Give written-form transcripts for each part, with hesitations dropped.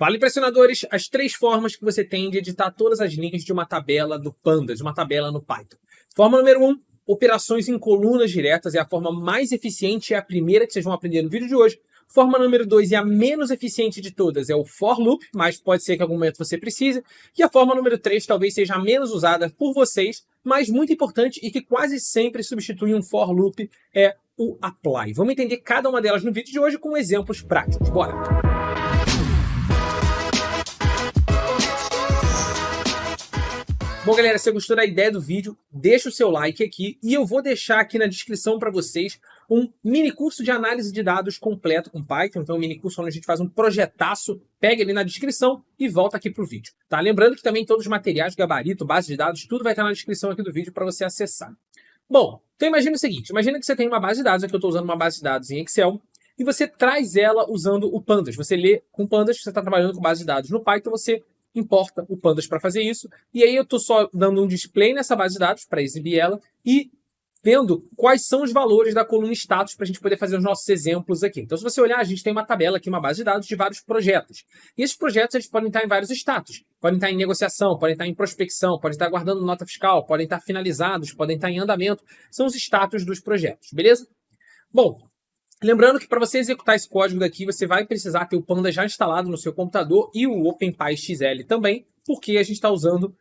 Fala, impressionadores, as 3 formas que você tem de editar todas as linhas de uma tabela do Pandas, de uma tabela no Python. Forma número 1, operações em colunas diretas, é a forma mais eficiente, é a primeira que vocês vão aprender no vídeo de hoje. Forma número 2 é a menos eficiente de todas, é o for loop, mas pode ser que em algum momento você precise. E a forma número 3 talvez seja a menos usada por vocês, mas muito importante e que quase sempre substitui um for loop, é o apply. Vamos entender cada uma delas no vídeo de hoje com exemplos práticos. Bora! Bom, galera, se você gostou da ideia do vídeo, deixa o seu like aqui e eu vou deixar aqui na descrição para vocês um mini curso de análise de dados completo com Python. Então, um mini curso onde a gente faz um projetaço, pega ali na descrição e volta aqui para o vídeo. Tá? Lembrando que também todos os materiais, gabarito, base de dados, tudo vai estar na descrição aqui do vídeo para você acessar. Bom, então imagina o seguinte, imagina que você tem uma base de dados, aqui eu estou usando uma base de dados em Excel, e você traz ela usando o Pandas. Você lê com Pandas, você está trabalhando com base de dados no Python, você importa o Pandas para fazer isso, e aí eu estou só dando um display nessa base de dados para exibir ela e vendo quais são os valores da coluna status para a gente poder fazer os nossos exemplos aqui. Então, se você olhar, a gente tem uma tabela aqui, uma base de dados de vários projetos. E esses projetos eles podem estar em vários status. Podem estar em negociação, podem estar em prospecção, podem estar guardando nota fiscal, podem estar finalizados, podem estar em andamento. São os status dos projetos, beleza? Bom, lembrando que para você executar esse código daqui, você vai precisar ter o Pandas já instalado no seu computador e o OpenPyXL também, porque a gente está usando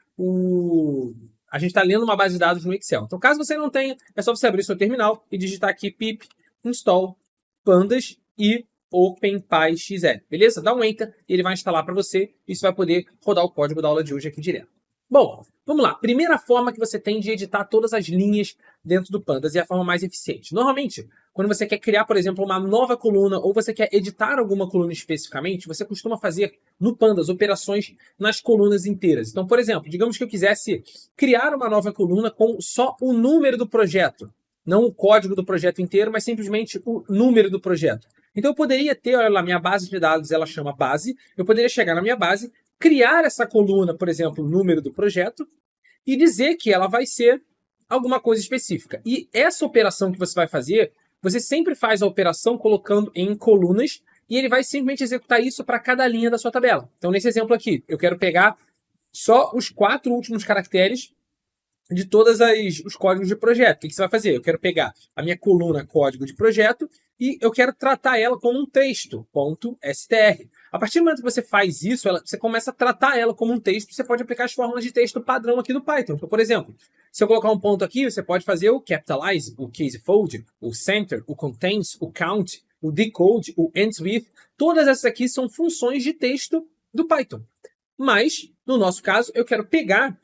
a gente está lendo uma base de dados no Excel. Então, caso você não tenha, é só você abrir seu terminal e digitar aqui pip install pandas e OpenPyXL, beleza? Dá um enter e ele vai instalar para você e você vai poder rodar o código da aula de hoje aqui direto. Bom, vamos lá. Primeira forma que você tem de editar todas as linhas dentro do Pandas é a forma mais eficiente. Normalmente, quando você quer criar, por exemplo, uma nova coluna ou você quer editar alguma coluna especificamente, você costuma fazer no Pandas operações nas colunas inteiras. Então, por exemplo, digamos que eu quisesse criar uma nova coluna com só o número do projeto, não o código do projeto inteiro, mas simplesmente o número do projeto. Então, eu poderia ter, olha lá, minha base de dados, ela chama base, eu poderia chegar na minha base, criar essa coluna, por exemplo, o número do projeto, e dizer que ela vai ser alguma coisa específica. E essa operação que você vai fazer, você sempre faz a operação colocando em colunas, e ele vai simplesmente executar isso para cada linha da sua tabela. Então, nesse exemplo aqui, eu quero pegar só os 4 últimos caracteres de todos os códigos de projeto. O que você vai fazer? Eu quero pegar a minha coluna código de projeto e eu quero tratar ela como um texto, .str. A partir do momento que você faz isso, você começa a tratar ela como um texto, você pode aplicar as fórmulas de texto padrão aqui do Python. Então, por exemplo, se eu colocar um ponto aqui, você pode fazer o capitalize, o casefold, o center, o contains, o count, o decode, o ends with. Todas essas aqui são funções de texto do Python. Mas, no nosso caso, eu quero pegar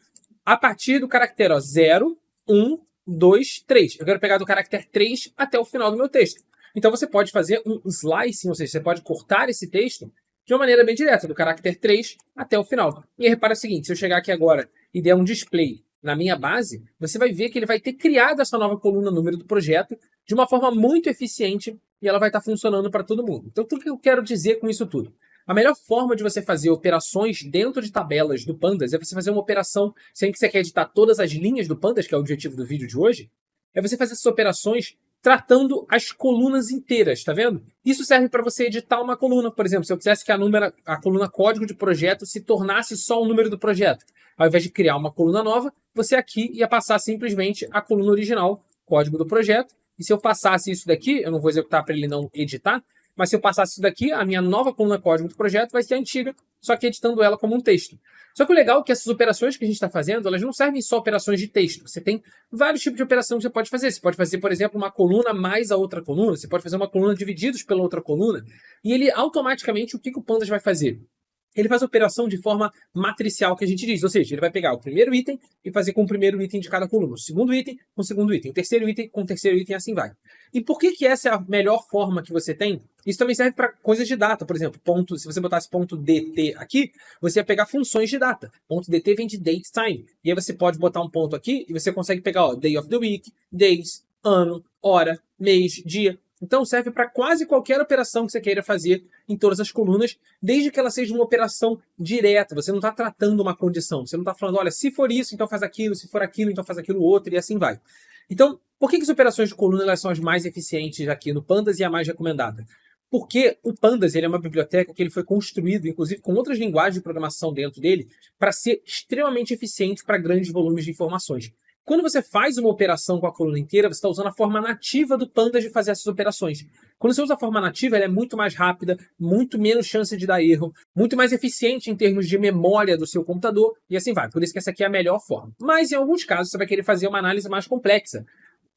a partir do caractere 0, 1, 2, 3. Eu quero pegar do caractere 3 até o final do meu texto. Então você pode fazer um slicing, ou seja, você pode cortar esse texto de uma maneira bem direta, do caractere 3 até o final. E aí, repara o seguinte, se eu chegar aqui agora e der um display na minha base, você vai ver que ele vai ter criado essa nova coluna número do projeto de uma forma muito eficiente e ela vai estar funcionando para todo mundo. Então, o que eu quero dizer com isso tudo? A melhor forma de você fazer operações dentro de tabelas do Pandas é você fazer uma operação, sem que você quer editar todas as linhas do Pandas, que é o objetivo do vídeo de hoje, é você fazer essas operações tratando as colunas inteiras, tá vendo? Isso serve para você editar uma coluna, por exemplo, se eu quisesse que a coluna código de projeto se tornasse só o número do projeto. Ao invés de criar uma coluna nova, você aqui ia passar simplesmente a coluna original, código do projeto, e se eu passasse isso daqui, eu não vou executar para ele não editar, mas se eu passasse isso daqui, a minha nova coluna código do projeto vai ser antiga, só que editando ela como um texto. Só que o legal é que essas operações que a gente está fazendo, elas não servem só operações de texto. Você tem vários tipos de operação que você pode fazer. Você pode fazer, por exemplo, uma coluna mais a outra coluna. Você pode fazer uma coluna divididos pela outra coluna. E ele automaticamente, o que o Pandas vai fazer? Ele faz a operação de forma matricial, que a gente diz. Ou seja, ele vai pegar o primeiro item e fazer com o primeiro item de cada coluna. O segundo item com o segundo item. O terceiro item com o terceiro item e assim vai. E por que essa é a melhor forma que você tem? Isso também serve para coisas de data. Por exemplo, se você botasse .dt aqui, você ia pegar funções de data. .dt vem de date time. E aí você pode botar um ponto aqui e você consegue pegar day of the week, days, ano, hora, mês, dia. Então serve para quase qualquer operação que você queira fazer em todas as colunas, desde que ela seja uma operação direta. Você não está tratando uma condição. Você não está falando, olha, se for isso, então faz aquilo. Se for aquilo, então faz aquilo outro. E assim vai. Então, por que as operações de coluna elas são as mais eficientes aqui no Pandas e a mais recomendada? Porque o Pandas ele é uma biblioteca que ele foi construído, inclusive com outras linguagens de programação dentro dele, para ser extremamente eficiente para grandes volumes de informações. Quando você faz uma operação com a coluna inteira, você está usando a forma nativa do Pandas de fazer essas operações. Quando você usa a forma nativa, ela é muito mais rápida, muito menos chance de dar erro, muito mais eficiente em termos de memória do seu computador, e assim vai. Por isso que essa aqui é a melhor forma. Mas em alguns casos, você vai querer fazer uma análise mais complexa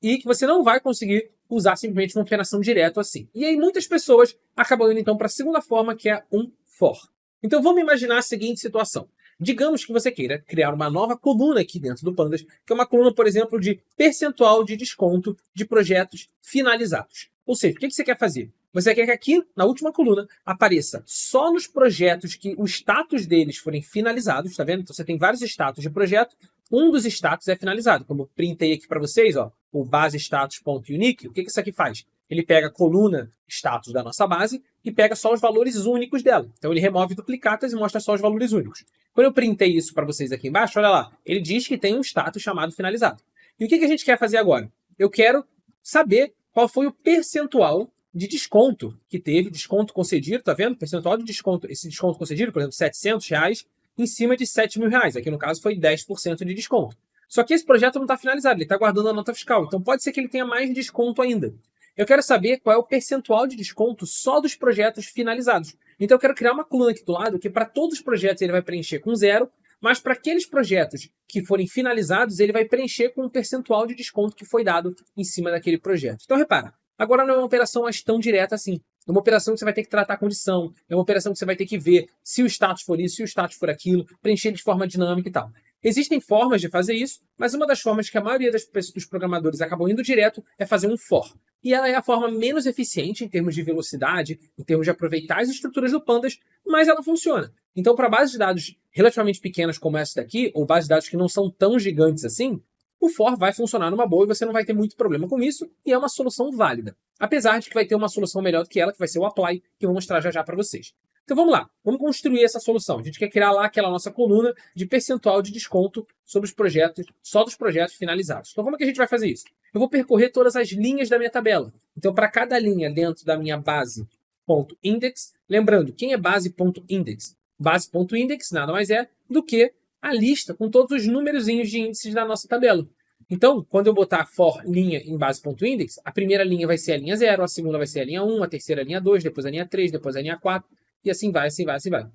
e que você não vai conseguir usar simplesmente uma operação direto assim. E aí muitas pessoas acabam indo então para a segunda forma, que é um for. Então vamos imaginar a seguinte situação. Digamos que você queira criar uma nova coluna aqui dentro do Pandas, que é uma coluna, por exemplo, de percentual de desconto de projetos finalizados. Ou seja, o que você quer fazer? Você quer que aqui, na última coluna, apareça só nos projetos que o status deles forem finalizados, tá vendo? Então você tem vários status de projeto, um dos status é finalizado. Como eu printei aqui para vocês, ó, o base status.unique, o que isso aqui faz? Ele pega a coluna status da nossa base e pega só os valores únicos dela. Então ele remove duplicatas e mostra só os valores únicos. Quando eu printei isso para vocês aqui embaixo, olha lá, ele diz que tem um status chamado finalizado. E o que a gente quer fazer agora? Eu quero saber qual foi o percentual de desconto que teve, desconto concedido, tá vendo? Percentual de desconto, esse desconto concedido, por exemplo, R$ 700, em cima de R$ 7.000. Aqui no caso foi 10% de desconto. Só que esse projeto não está finalizado, ele está guardando a nota fiscal. Então pode ser que ele tenha mais desconto ainda. Eu quero saber qual é o percentual de desconto só dos projetos finalizados. Então eu quero criar uma coluna aqui do lado que para todos os projetos ele vai preencher com 0, mas para aqueles projetos que forem finalizados ele vai preencher com um percentual de desconto que foi dado em cima daquele projeto. Então repara, agora não é uma operação mais tão direta assim. É uma operação que você vai ter que tratar a condição, é uma operação que você vai ter que ver se o status for isso, se o status for aquilo, preencher de forma dinâmica e tal. Existem formas de fazer isso, mas uma das formas que a maioria dos programadores acabam indo direto é fazer um for. E ela é a forma menos eficiente em termos de velocidade, em termos de aproveitar as estruturas do Pandas, mas ela funciona. Então, para bases de dados relativamente pequenas como essa daqui, ou bases de dados que não são tão gigantes assim, o for vai funcionar numa boa e você não vai ter muito problema com isso, e é uma solução válida. Apesar de que vai ter uma solução melhor do que ela, que vai ser o apply, que eu vou mostrar já para vocês. Então vamos lá, vamos construir essa solução. A gente quer criar lá aquela nossa coluna de percentual de desconto sobre os projetos, só dos projetos finalizados. Então como é que a gente vai fazer isso? Eu vou percorrer todas as linhas da minha tabela. Então para cada linha dentro da minha base.index, lembrando, quem é base.index? Base.index nada mais é do que a lista com todos os númerozinhos de índices da nossa tabela. Então, quando eu botar for linha em base.index, a primeira linha vai ser a linha 0, a segunda vai ser a linha 1, a terceira a linha 2, depois a linha 3, depois a linha 4, e assim vai, assim vai, assim vai.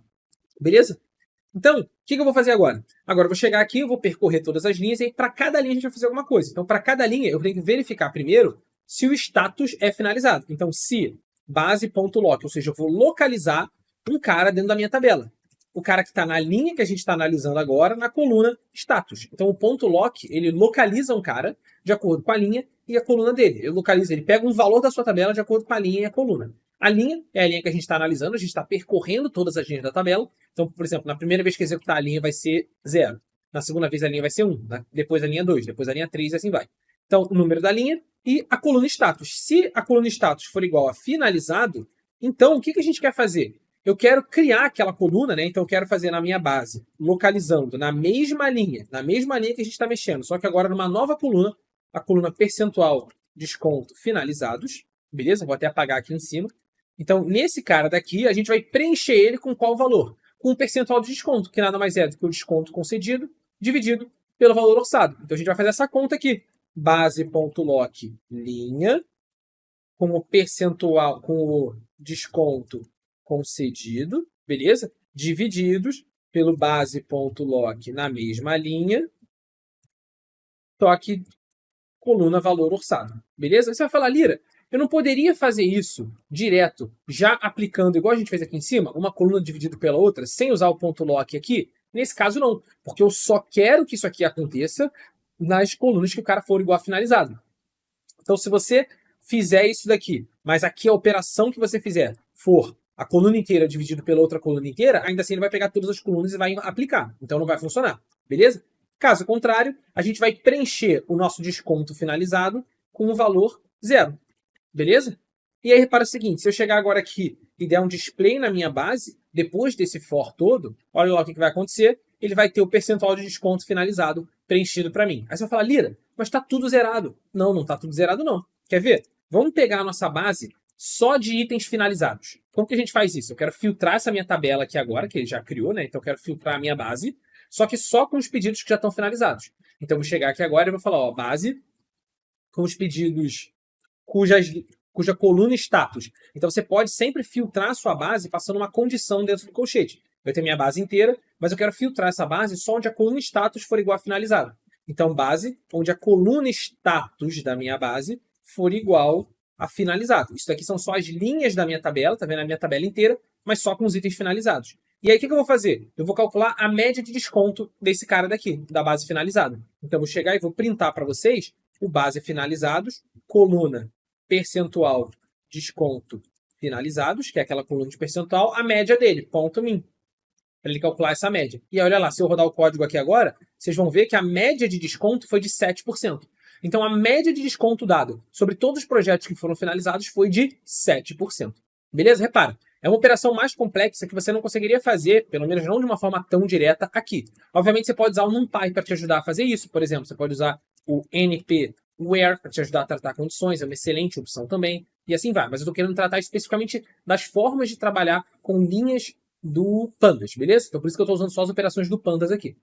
Beleza? Então, o que eu vou fazer agora? Agora eu vou chegar aqui, eu vou percorrer todas as linhas, e aí para cada linha a gente vai fazer alguma coisa. Então, para cada linha, eu tenho que verificar primeiro se o status é finalizado. Então, se base.lock, ou seja, eu vou localizar um cara dentro da minha tabela. O cara que está na linha que a gente está analisando agora, na coluna status. Então, o ponto lock, ele localiza um cara de acordo com a linha e a coluna dele. Ele localiza, ele pega um valor da sua tabela de acordo com a linha e a coluna. A linha é a linha que a gente está analisando, a gente está percorrendo todas as linhas da tabela. Então, por exemplo, na primeira vez que executar a linha vai ser 0. Na segunda vez a linha vai ser 1. Depois a linha 2, depois a linha 3 e assim vai. Então, o número da linha e a coluna status. Se a coluna status for igual a finalizado, então o que a gente quer fazer? Eu quero criar aquela coluna, né? Então eu quero fazer na minha base, localizando na mesma linha que a gente está mexendo, só que agora numa nova coluna, a coluna percentual desconto finalizados, beleza? Vou até apagar aqui em cima. Então, nesse cara daqui, a gente vai preencher ele com qual valor? Com o percentual de desconto, que nada mais é do que o desconto concedido dividido pelo valor orçado. Então a gente vai fazer essa conta aqui. Base.lock linha com o percentual, com o desconto concedido, beleza? Divididos pelo base.lock na mesma linha, só que coluna valor orçado, beleza? Você vai falar, Lira, eu não poderia fazer isso direto, já aplicando, igual a gente fez aqui em cima, uma coluna dividida pela outra, sem usar o ponto lock aqui? Nesse caso, não, porque eu só quero que isso aqui aconteça nas colunas que o cara for igual a finalizado. Então, se você fizer isso daqui, mas aqui a operação que você fizer for a coluna inteira dividida pela outra coluna inteira, ainda assim ele vai pegar todas as colunas e vai aplicar. Então não vai funcionar, beleza? Caso contrário, a gente vai preencher o nosso desconto finalizado com o valor 0, beleza? E aí repara o seguinte, se eu chegar agora aqui e der um display na minha base, depois desse for todo, olha lá o que vai acontecer, ele vai ter o percentual de desconto finalizado preenchido para mim. Aí você vai falar, Lira, mas está tudo zerado. Não, não está tudo zerado não. Quer ver? Vamos pegar a nossa base só de itens finalizados. Como que a gente faz isso? Eu quero filtrar essa minha tabela aqui agora, que ele já criou, né? Então eu quero filtrar a minha base, só que só com os pedidos que já estão finalizados. Então eu vou chegar aqui agora e vou falar, ó, base com os pedidos cuja coluna status. Então você pode sempre filtrar a sua base passando uma condição dentro do colchete. Eu tenho minha base inteira, mas eu quero filtrar essa base só onde a coluna status for igual a finalizado. Então base onde a coluna status da minha base for igual a finalizado. Isso daqui são só as linhas da minha tabela, tá vendo a minha tabela inteira, mas só com os itens finalizados. E aí o que eu vou fazer? Eu vou calcular a média de desconto desse cara daqui, da base finalizada. Então eu vou chegar e vou printar para vocês o base finalizados, coluna percentual desconto finalizados, que é aquela coluna de percentual, a média dele, ponto min, para ele calcular essa média. E olha lá, se eu rodar o código aqui agora, vocês vão ver que a média de desconto foi de 7%. Então a média de desconto dado sobre todos os projetos que foram finalizados foi de 7%. Beleza? Repara, é uma operação mais complexa que você não conseguiria fazer, pelo menos não de uma forma tão direta aqui. Obviamente você pode usar o NumPy para te ajudar a fazer isso, por exemplo, você pode usar o NP-Where para te ajudar a tratar condições, é uma excelente opção também, e assim vai. Mas eu estou querendo tratar especificamente das formas de trabalhar com linhas do Pandas, beleza? Então por isso que eu estou usando só as operações do Pandas aqui.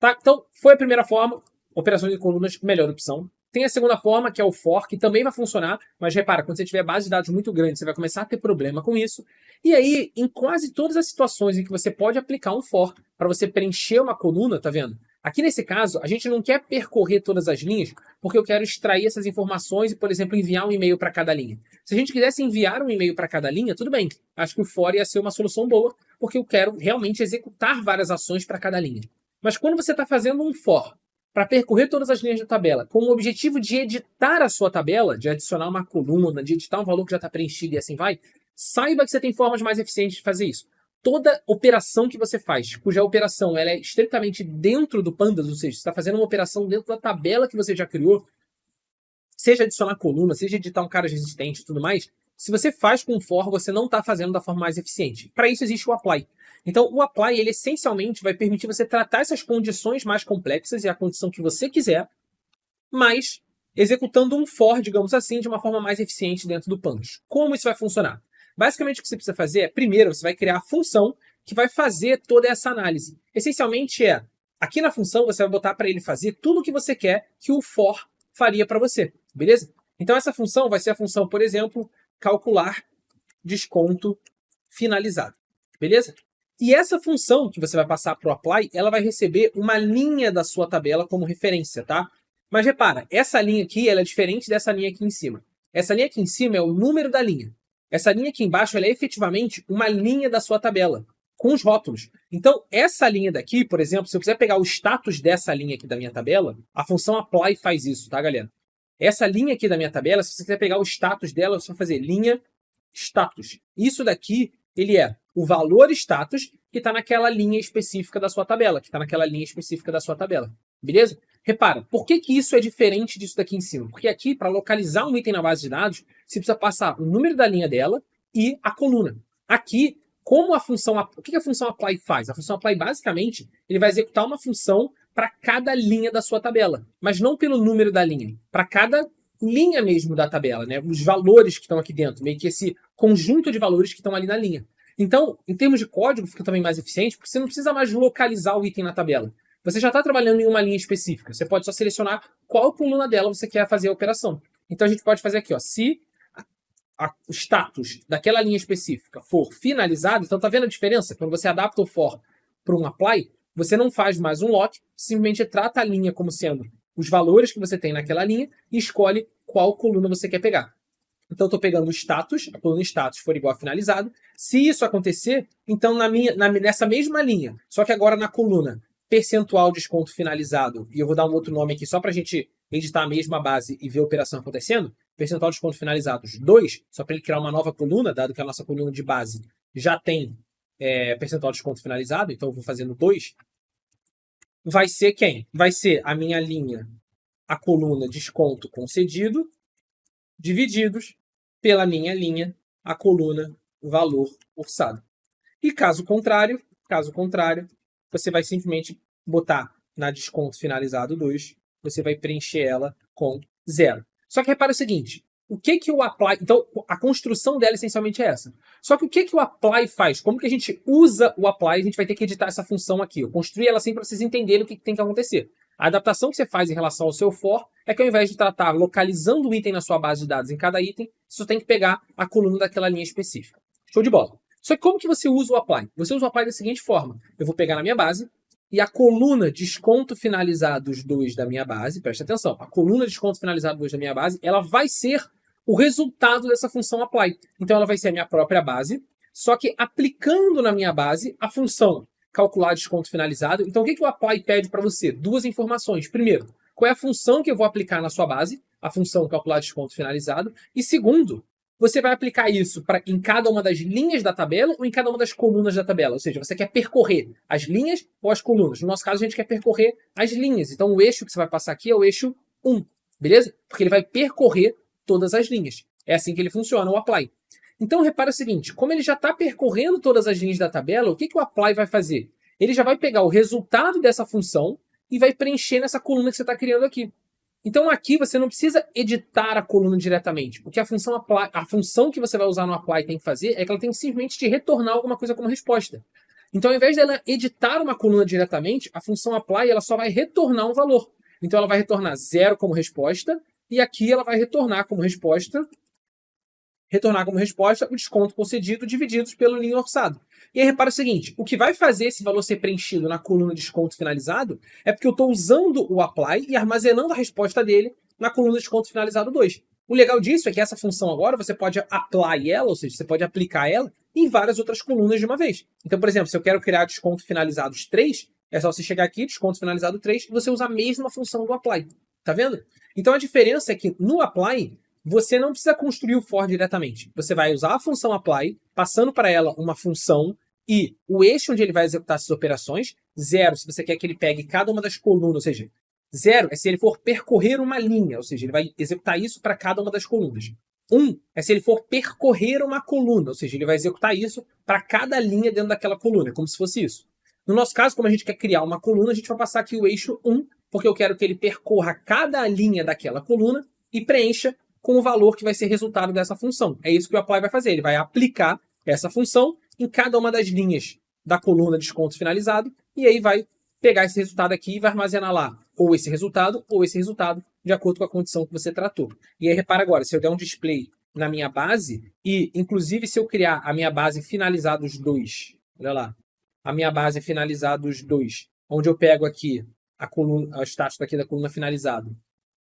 Tá? Então foi a primeira forma, operações de colunas, melhor opção. Tem a segunda forma, que é o for, que também vai funcionar, mas repara, quando você tiver base de dados muito grande, você vai começar a ter problema com isso. E aí, em quase todas as situações em que você pode aplicar um for para você preencher uma coluna, tá vendo? Aqui nesse caso, a gente não quer percorrer todas as linhas, porque eu quero extrair essas informações e, por exemplo, enviar um e-mail para cada linha. Se a gente quisesse enviar um e-mail para cada linha, tudo bem. Acho que o for ia ser uma solução boa, porque eu quero realmente executar várias ações para cada linha. Mas quando você está fazendo um for para percorrer todas as linhas da tabela, com o objetivo de editar a sua tabela, de adicionar uma coluna, de editar um valor que já está preenchido e assim vai, saiba que você tem formas mais eficientes de fazer isso. Toda operação que você faz, cuja operação ela é estritamente dentro do Pandas, ou seja, você está fazendo uma operação dentro da tabela que você já criou, seja adicionar coluna, seja editar um cara existente e tudo mais, se você faz com o for, você não está fazendo da forma mais eficiente. Para isso existe o apply. Então, o apply, ele essencialmente vai permitir você tratar essas condições mais complexas e a condição que você quiser, mas executando um for, digamos assim, de uma forma mais eficiente dentro do Pandas. Como isso vai funcionar? Basicamente, o que você precisa fazer é, primeiro, você vai criar a função que vai fazer toda essa análise. Essencialmente aqui na função, você vai botar para ele fazer tudo o que você quer que o for faria para você, beleza? Então, essa função vai ser a função, por exemplo, calcular desconto finalizado, beleza? E essa função que você vai passar para o apply, ela vai receber uma linha da sua tabela como referência, tá? Mas repara, essa linha aqui ela é diferente dessa linha aqui em cima. Essa linha aqui em cima é o número da linha. Essa linha aqui embaixo ela é efetivamente uma linha da sua tabela, com os rótulos. Então, essa linha daqui, por exemplo, se eu quiser pegar o status dessa linha aqui da minha tabela, a função apply faz isso, tá, galera? Essa linha aqui da minha tabela, se você quiser pegar o status dela, você vai fazer linha status. Isso daqui, ele é o valor status que está naquela linha específica da sua tabela, beleza? Repara, por que isso é diferente disso daqui em cima? Porque aqui, para localizar um item na base de dados, você precisa passar o número da linha dela e a coluna. Aqui, como a função... O que a função apply faz? A função apply, basicamente, ele vai executar uma função para cada linha da sua tabela, mas não pelo número da linha, para cada linha mesmo da tabela, né? Os valores que estão aqui dentro, meio que esse conjunto de valores que estão ali na linha. Então, em termos de código, fica também mais eficiente, porque você não precisa mais localizar o item na tabela. Você já está trabalhando em uma linha específica. Você pode só selecionar qual coluna dela você quer fazer a operação. Então, a gente pode fazer aqui, ó, se o status daquela linha específica for finalizado, então tá vendo a diferença? Quando você adapta o for para um apply, você não faz mais um lock, simplesmente trata a linha como sendo os valores que você tem naquela linha e escolhe qual coluna você quer pegar. Então, eu estou pegando o status, a coluna status for igual a finalizado. Se isso acontecer, então nessa mesma linha, só que agora na coluna percentual desconto finalizado, e eu vou dar um outro nome aqui só para a gente editar a mesma base e ver a operação acontecendo, percentual desconto finalizados 2, só para ele criar uma nova coluna, dado que a nossa coluna de base já tem percentual desconto finalizado, então eu vou fazendo 2, vai ser quem? Vai ser a minha linha, a coluna desconto concedido, divididos pela minha linha, a coluna valor orçado. E caso contrário, você vai simplesmente botar na desconto finalizado 2, você vai preencher ela com 0. Só que repara o seguinte, o que o apply... Então, a construção dela essencialmente é essa. Só que o que o apply faz? Como que a gente usa o apply? A gente vai ter que editar essa função aqui. Eu construí ela assim para vocês entenderem o que tem que acontecer. A adaptação que você faz em relação ao seu for é que ao invés de tratar localizando o item na sua base de dados em cada item, você tem que pegar a coluna daquela linha específica. Show de bola. Só que como que você usa o apply? Você usa o apply da seguinte forma. Eu vou pegar na minha base e a coluna desconto finalizados 2 da minha base, presta atenção, a coluna desconto finalizado 2 da minha base, ela vai ser o resultado dessa função apply. Então ela vai ser a minha própria base, só que aplicando na minha base a função calcular desconto finalizado. Então o que o apply pede para você? Duas informações. Primeiro, qual é a função que eu vou aplicar na sua base? A função calcular desconto finalizado. E segundo, você vai aplicar isso em cada uma das linhas da tabela ou em cada uma das colunas da tabela. Ou seja, você quer percorrer as linhas ou as colunas. No nosso caso, a gente quer percorrer as linhas. Então o eixo que você vai passar aqui é o eixo 1, beleza? Porque ele vai percorrer todas as linhas. É assim que ele funciona, o apply. Então, repara o seguinte, como ele já está percorrendo todas as linhas da tabela, o que o apply vai fazer? Ele já vai pegar o resultado dessa função e vai preencher nessa coluna que você está criando aqui. Então, aqui você não precisa editar a coluna diretamente, porque a função que você vai usar no apply tem que fazer é que ela tem que simplesmente te retornar alguma coisa como resposta. Então, ao invés dela editar uma coluna diretamente, a função apply ela só vai retornar um valor. Então, ela vai retornar 0 como resposta, e aqui ela vai retornar como resposta o desconto concedido divididos pelo linha orçado. E aí repara o seguinte, o que vai fazer esse valor ser preenchido na coluna desconto finalizado é porque eu estou usando o apply e armazenando a resposta dele na coluna desconto finalizado 2. O legal disso é que essa função agora você pode apply ela, ou seja, você pode aplicar ela em várias outras colunas de uma vez. Então, por exemplo, se eu quero criar desconto finalizados 3, é só você chegar aqui, desconto finalizado 3, e você usa a mesma função do apply. Tá vendo? Então a diferença é que no apply você não precisa construir o for diretamente. Você vai usar a função apply, passando para ela uma função e o eixo onde ele vai executar essas operações. 0, se você quer que ele pegue cada uma das colunas, ou seja, 0 é se ele for percorrer uma linha, ou seja, ele vai executar isso para cada uma das colunas. 1 é se ele for percorrer uma coluna, ou seja, ele vai executar isso para cada linha dentro daquela coluna, como se fosse isso. No nosso caso, como a gente quer criar uma coluna, a gente vai passar aqui o eixo 1, porque eu quero que ele percorra cada linha daquela coluna e preencha com o valor que vai ser resultado dessa função. É isso que o apply vai fazer. Ele vai aplicar essa função em cada uma das linhas da coluna desconto finalizado e aí vai pegar esse resultado aqui e vai armazenar lá ou esse resultado, de acordo com a condição que você tratou. E aí repara agora, se eu der um display na minha base e, inclusive, se eu criar a minha base finalizados 2, olha lá, a minha base finalizados 2, onde eu pego aqui a coluna, o status daqui da coluna finalizado,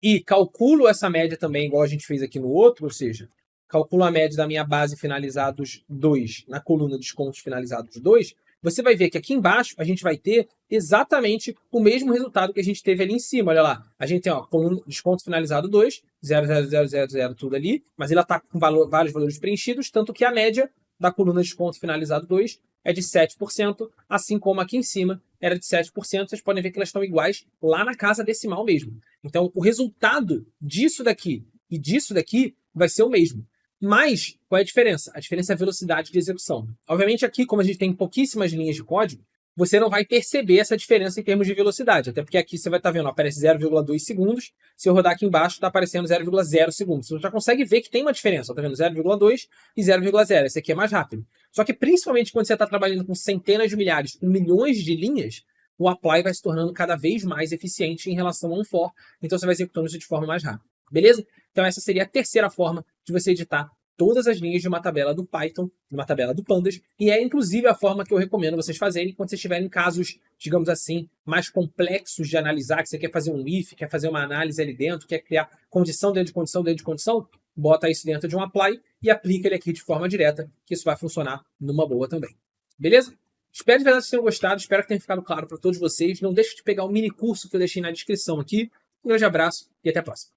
e calculo essa média também, igual a gente fez aqui no outro, ou seja, calculo a média da minha base finalizados 2 na coluna descontos finalizados 2, você vai ver que aqui embaixo a gente vai ter exatamente o mesmo resultado que a gente teve ali em cima. Olha lá, a gente tem coluna desconto finalizado 2, 0, 0, 0, 0, 0, tudo ali, mas ele está com vários valores preenchidos, tanto que a média da coluna desconto finalizado 2 é de 7%, assim como aqui em cima era de 7%. Vocês podem ver que elas estão iguais lá na casa decimal mesmo. Então, o resultado disso daqui e disso daqui vai ser o mesmo. Mas, qual é a diferença? A diferença é a velocidade de execução. Obviamente, aqui, como a gente tem pouquíssimas linhas de código, você não vai perceber essa diferença em termos de velocidade. Até porque aqui você vai estar vendo, aparece 0,2 segundos. Se eu rodar aqui embaixo, está aparecendo 0,0 segundos. Você já consegue ver que tem uma diferença. Está vendo 0,2 e 0,0. Esse aqui é mais rápido. Só que, principalmente, quando você está trabalhando com centenas de milhares, com milhões de linhas, o apply vai se tornando cada vez mais eficiente em relação a um for. Então, você vai executando isso de forma mais rápida. Beleza? Então, essa seria a terceira forma de você editar todas as linhas de uma tabela do Python, de uma tabela do Pandas, e é inclusive a forma que eu recomendo vocês fazerem quando vocês tiverem casos, digamos assim, mais complexos de analisar, que você quer fazer um if, quer fazer uma análise ali dentro, quer criar condição dentro de condição dentro de condição, bota isso dentro de um apply e aplica ele aqui de forma direta, que isso vai funcionar numa boa também. Beleza? Espero de verdade que vocês tenham gostado, espero que tenha ficado claro para todos vocês. Não deixe de pegar o mini curso que eu deixei na descrição aqui. Um grande abraço e até a próxima.